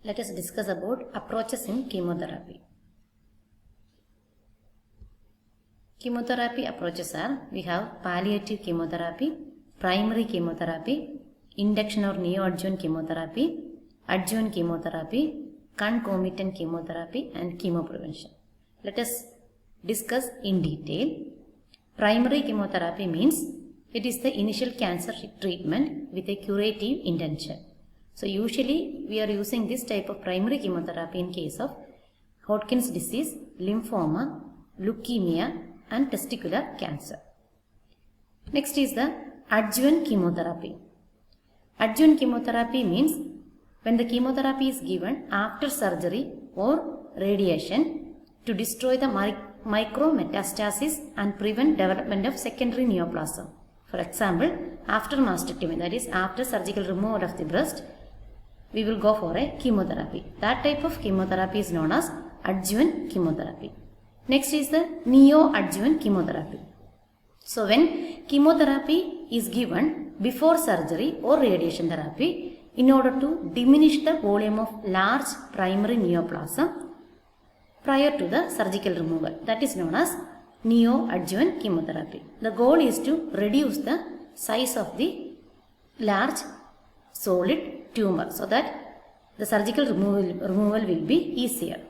Let us discuss about approaches in chemotherapy. Chemotherapy approaches are, we have palliative chemotherapy, primary chemotherapy, induction or neoadjuvant chemotherapy, adjuvant chemotherapy, concomitant chemotherapy and chemoprevention. Let us discuss in detail. Primary chemotherapy means it is the initial cancer treatment with a curative intention. So usually we are using this type of primary chemotherapy in case of Hodgkin's disease, lymphoma, leukemia and testicular cancer. Next is the adjuvant chemotherapy. Adjuvant chemotherapy means when the chemotherapy is given after surgery or radiation to destroy the micrometastasis and prevent development of secondary neoplasm. For example, after mastectomy, that is after surgical removal of the breast, we will go for a chemotherapy. That type of chemotherapy is known as adjuvant chemotherapy. Next is the neoadjuvant chemotherapy. So when chemotherapy is given before surgery or radiation therapy in order to diminish the volume of large primary neoplasm prior to the surgical removal, that is known as neoadjuvant chemotherapy. The goal is to reduce the size of the large solid tumor so that the surgical removal will be easier.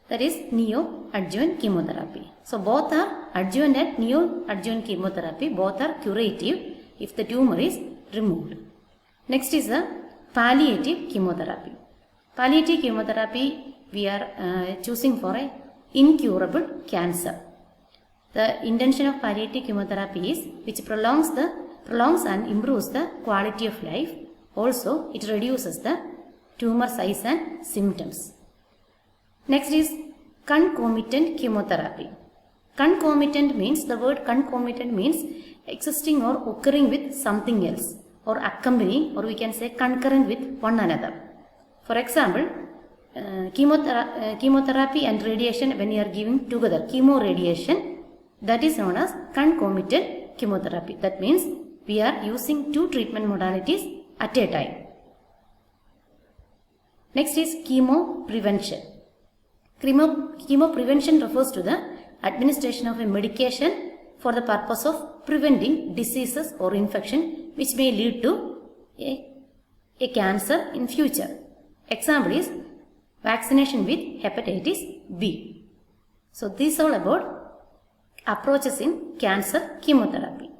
That is neoadjuvant chemotherapy. So both are adjuvant and neoadjuvant chemotherapy, both are curative if the tumor is removed. Next is the palliative chemotherapy. Palliative chemotherapy we are choosing for a incurable cancer. The intention of palliative chemotherapy is which prolongs and improves the quality of life. Also, it reduces the tumor size and symptoms. Next is concomitant chemotherapy. Concomitant means, the word concomitant means existing or occurring with something else or accompanying, or we can say concurrent with one another. For example, chemotherapy and radiation when you are giving together, chemoradiation, that is known as concomitant chemotherapy. That means we are using two treatment modalities at a time. Next is chemoprevention. Chemoprevention refers to the administration of a medication for the purpose of preventing diseases or infection which may lead to a cancer in future. Example is vaccination with hepatitis B. So this is all about approaches in cancer chemotherapy.